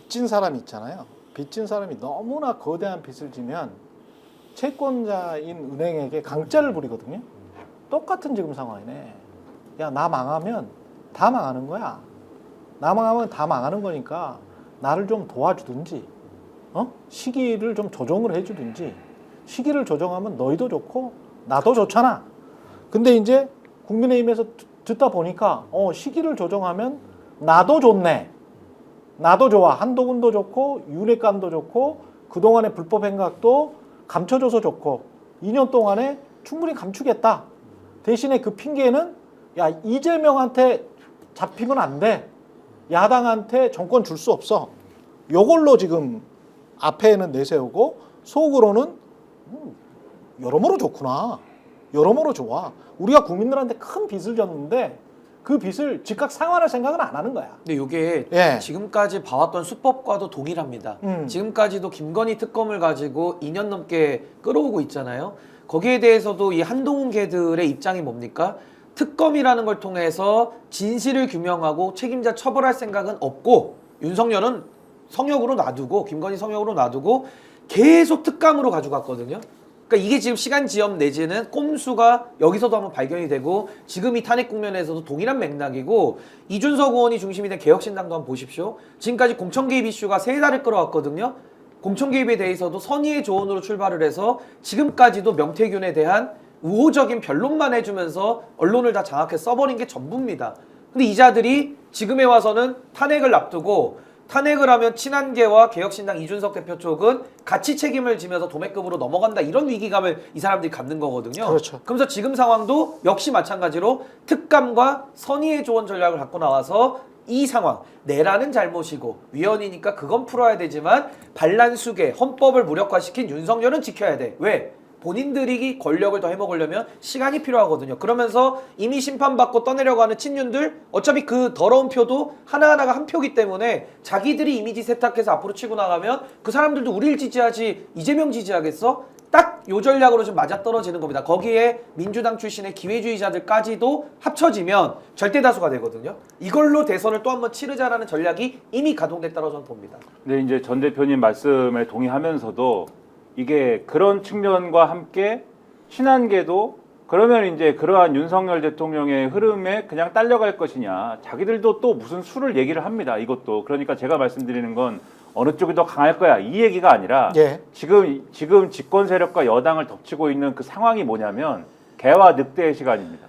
빚진 사람 있잖아요. 빚진 사람이 너무나 거대한 빚을 지면 채권자인 은행에게 강제를 부리거든요. 똑같은 지금 상황이네. 야, 나 망하면 다 망하는 거야. 나 망하면 다 망하는 거니까 나를 좀 도와주든지, 시기를 좀 조정을 해주든지. 시기를 조정하면 너희도 좋고 나도 좋잖아. 근데 이제 국민의힘에서 듣다 보니까 시기를 조정하면 나도 좋네. 나도 좋아. 한동훈도 좋고 윤핵관도 좋고 그동안의 불법 행각도 감춰줘서 좋고 2년 동안에 충분히 감추겠다. 대신에 그 핑계는 야, 이재명한테 잡히면 안 돼. 야당한테 정권 줄 수 없어. 요걸로 지금 앞에는 내세우고 속으로는 여러모로 좋구나. 여러모로 좋아. 우리가 국민들한테 큰 빚을 졌는데 그 빚을 즉각 상환할 생각은 안 하는 거야. 근데 이게 예. 지금까지 봐왔던 수법과도 동일합니다. 지금까지도 김건희 특검을 가지고 2년 넘게 끌어오고 있잖아요. 거기에 대해서도 이 한동훈 개들의 입장이 뭡니까? 특검이라는 걸 통해서 진실을 규명하고 책임자 처벌할 생각은 없고 윤석열은 성역으로 놔두고 김건희 성역으로 놔두고 계속 특감으로 가져갔거든요. 그러니까 이게 지금 시간 지연 내지는 꼼수가 여기서도 한번 발견이 되고 지금 이 탄핵 국면에서도 동일한 맥락이고 이준석 의원이 중심이 된 개혁신당도 한번 보십시오. 지금까지 공천 개입 이슈가 3달을 끌어왔거든요. 공천 개입에 대해서도 선의의 조언으로 출발을 해서 지금까지도 명태균에 대한 우호적인 변론만 해주면서 언론을 다 장악해 써버린 게 전부입니다. 근데 이 자들이 지금에 와서는 탄핵을 앞두고 탄핵을 하면 친한계와 개혁신당 이준석 대표 쪽은 같이 책임을 지면서 도매급으로 넘어간다 이런 위기감을 이 사람들이 갖는 거거든요. 그렇죠. 그러면서 지금 상황도 역시 마찬가지로 특감과 선의의 조언 전략을 갖고 나와서 이 상황 내라는 잘못이고 위헌이니까 그건 풀어야 되지만 반란수계 헌법을 무력화시킨 윤석열은 지켜야 돼. 왜? 본인들이 권력을 더 해먹으려면 시간이 필요하거든요. 그러면서 이미 심판받고 떠내려가는 친윤들 어차피 그 더러운 표도 하나하나가 한 표기 때문에 자기들이 이미지 세탁해서 앞으로 치고 나가면 그 사람들도 우리를 지지하지 이재명 지지하겠어? 딱 요 전략으로 좀 맞아떨어지는 겁니다. 거기에 민주당 출신의 기회주의자들까지도 합쳐지면 절대다수가 되거든요. 이걸로 대선을 또 한번 치르자라는 전략이 이미 가동됐다고 저는 봅니다. 네, 이제 전 대표님 말씀에 동의하면서도 이게 그런 측면과 함께 친한계도 그러면 이제 그러한 윤석열 대통령의 흐름에 그냥 딸려갈 것이냐. 자기들도 또 무슨 수를 얘기를 합니다. 이것도. 그러니까 제가 말씀드리는 건 어느 쪽이 더 강할 거야. 이 얘기가 아니라 예. 지금 집권 세력과 여당을 덮치고 있는 그 상황이 뭐냐면 개와 늑대의 시간입니다.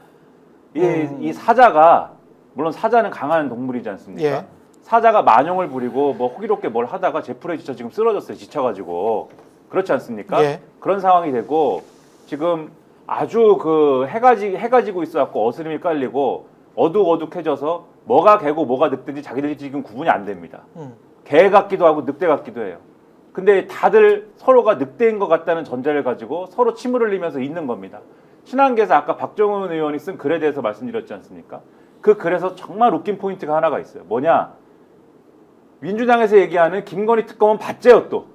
이 사자가 물론 사자는 강한 동물이지 않습니까? 예. 사자가 만용을 부리고 뭐 호기롭게 뭘 하다가 제풀에 지쳐 지금 쓰러졌어요. 지쳐가지고. 그렇지 않습니까? 예. 그런 상황이 되고 지금 아주 그 해가 지고 있어갖고 어스름이 깔리고 어둑어둑해져서 뭐가 개고 뭐가 늑대인지 자기들이 지금 구분이 안 됩니다. 개 같기도 하고 늑대 같기도 해요. 근데 다들 서로가 늑대인 것 같다는 전제를 가지고 서로 침을 흘리면서 있는 겁니다. 친한계에서 아까 박정훈 의원이 쓴 글에 대해서 말씀드렸지 않습니까? 그 글에서 정말 웃긴 포인트가 하나가 있어요. 뭐냐? 민주당에서 얘기하는 김건희 특검은 받재요 또.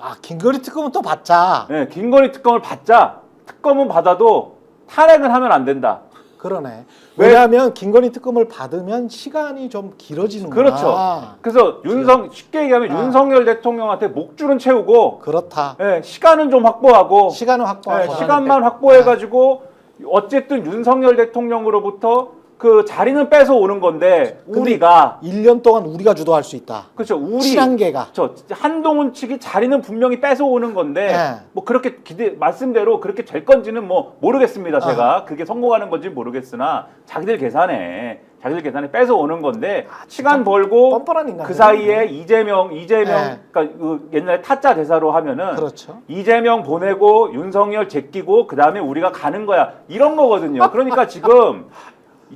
아, 김건희 특검은 또 받자. 네, 김건희 특검을 받자. 특검은 받아도 탄핵은 하면 안 된다. 그러네. 왜냐하면 김건희 특검을 받으면 시간이 좀 길어지는구나. 그렇죠. 그래서 쉽게 얘기하면 윤석열 대통령한테 목줄은 채우고 그렇다. 네, 시간은 좀 확보하고 시간은 확보하고. 네, 시간만 확보해가지고 어쨌든 윤석열 대통령으로부터 그 자리는 뺏어오는 건데 우리가 1년 동안 우리가 주도할 수 있다. 그렇죠. 친한계가. 한동훈 측이 자리는 분명히 뺏어오는 건데 네. 뭐 그렇게 말씀대로 그렇게 될 건지는 뭐 모르겠습니다. 제가 그게 성공하는 건지 모르겠으나 자기들 계산에 뺏어오는 건데 시간 벌고 뻔뻔한 인간들. 그 사이에 이재명 네. 그러니까 그 옛날에 타짜 대사로 하면은 그렇죠. 이재명 보내고 윤석열 제끼고 그 다음에 우리가 가는 거야 이런 거거든요. 그러니까 지금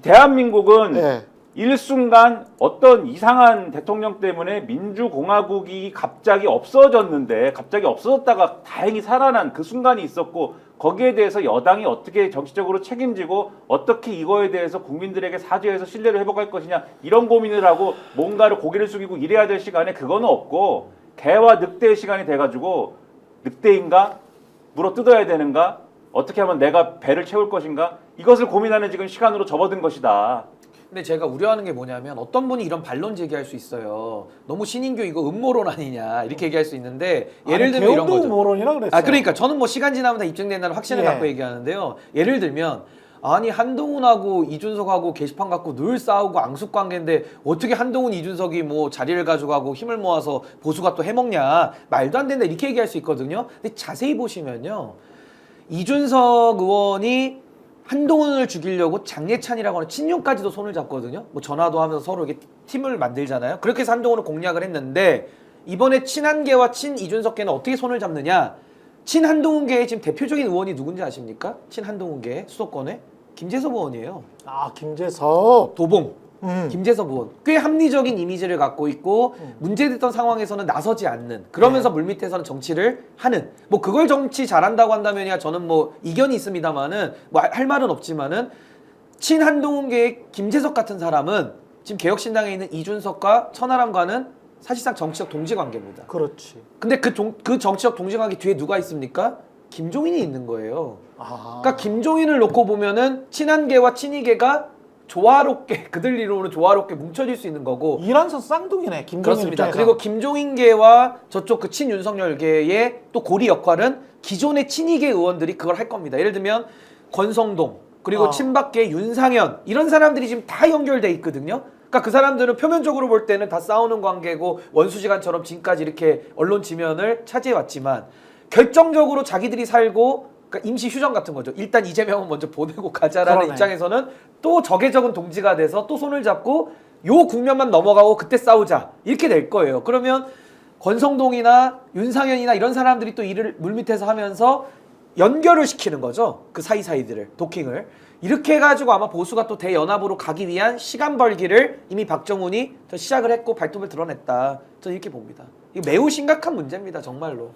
대한민국은 네. 일순간 어떤 이상한 대통령 때문에 민주공화국이 갑자기 없어졌다가 다행히 살아난 그 순간이 있었고 거기에 대해서 여당이 어떻게 정치적으로 책임지고 어떻게 이거에 대해서 국민들에게 사죄해서 신뢰를 회복할 것이냐 이런 고민을 하고 뭔가를 고개를 숙이고 이래야 될 시간에 그거는 없고 개와 늑대의 시간이 돼가지고 늑대인가? 물어 뜯어야 되는가? 어떻게 하면 내가 배를 채울 것인가? 이것을 고민하는 지금 시간으로 접어든 것이다. 근데 제가 우려하는 게 뭐냐면 어떤 분이 이런 반론 제기할 수 있어요. 너무 신인교 이거 음모론 아니냐 이렇게 얘기할 수 있는데 예를 들면 이런 거죠. 음모론이라 그랬어요. 아 그러니까 저는 뭐 시간 지나면 다 입증된다는 확신을 예. 갖고 얘기하는데요. 예를 들면 아니 한동훈하고 이준석하고 게시판 갖고 늘 싸우고 앙숙 관계인데 어떻게 한동훈 이준석이 뭐 자리를 가져가고 힘을 모아서 보수가 또 해먹냐 말도 안 된다 이렇게 얘기할 수 있거든요. 근데 자세히 보시면요. 이준석 의원이 한동훈을 죽이려고 장례찬이라고 하는 친윤까지도 손을 잡거든요. 뭐 전화도 하면서 서로 이렇게 팀을 만들잖아요. 그렇게 해서 한동훈을 공략을 했는데 이번에 친한계와 친이준석계는 어떻게 손을 잡느냐. 친한동훈계의 지금 대표적인 의원이 누군지 아십니까? 친한동훈계 수도권에 김재섭 의원이에요. 아 김재섭. 도봉. 김재섭 의원. 꽤 합리적인 이미지를 갖고 있고 문제됐던 상황에서는 나서지 않는 그러면서 물밑에서는 정치를 하는 뭐 그걸 정치 잘한다고 한다면야 저는 뭐 이견이 있습니다만은 뭐 할 말은 없지만은 친한동훈계의 김재섭 같은 사람은 지금 개혁신당에 있는 이준석과 천하람과는 사실상 정치적 동지관계입니다. 그렇지. 근데 그 정치적 동지관계 뒤에 누가 있습니까? 김종인이 있는 거예요. 아. 그러니까 김종인을 놓고 보면은 친한계와 친이계가 조화롭게 그들 이름으로 조화롭게 뭉쳐질 수 있는 거고 이란선 쌍둥이네. 김종인 그렇습니다. 입장에서. 그리고 김종인계와 저쪽 그 친윤석열계의 또 고리 역할은 기존의 친이계 의원들이 그걸 할 겁니다. 예를 들면 권성동 그리고 친박계 윤상현 이런 사람들이 지금 다 연결돼 있거든요. 그러니까 그 사람들은 표면적으로 볼 때는 다 싸우는 관계고 원수지간처럼 지금까지 이렇게 언론 지면을 차지해왔지만 결정적으로 자기들이 살고 그러니까 임시 휴전 같은 거죠. 일단 이재명은 먼저 보내고 가자라는 그러네. 입장에서는 또 적의 적은 동지가 돼서 또 손을 잡고 요 국면만 넘어가고 그때 싸우자 이렇게 될 거예요. 그러면 권성동이나 윤상현이나 이런 사람들이 또 일을 물밑에서 하면서 연결을 시키는 거죠. 그 사이사이들을 도킹을 이렇게 해가지고 아마 보수가 또 대연합으로 가기 위한 시간 벌기를 이미 박정훈이 시작을 했고 발톱을 드러냈다. 저는 이렇게 봅니다. 이거 매우 심각한 문제입니다. 정말로.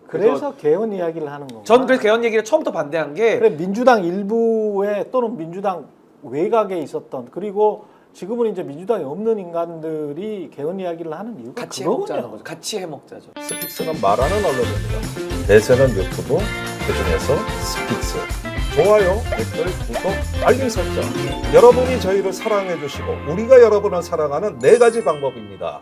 그래서 개헌 이야기를 하는 거고. 전 그래서 개헌 얘기를 처음부터 반대한 게 그래 민주당 일부에 또는 민주당 외곽에 있었던 그리고 지금은 이제 민주당에 없는 인간들이 개헌 이야기를 하는 이유가 같이 그거군요. 해먹자는 거죠. 같이 해먹자죠. 스픽스는 말하는 언론입니다. 대세는 유튜브, 그중에서 스픽스. 좋아요, 댓글, 구독, 알림 설정. 여러분이 저희를 사랑해 주시고 우리가 여러분을 사랑하는 4가지 방법입니다.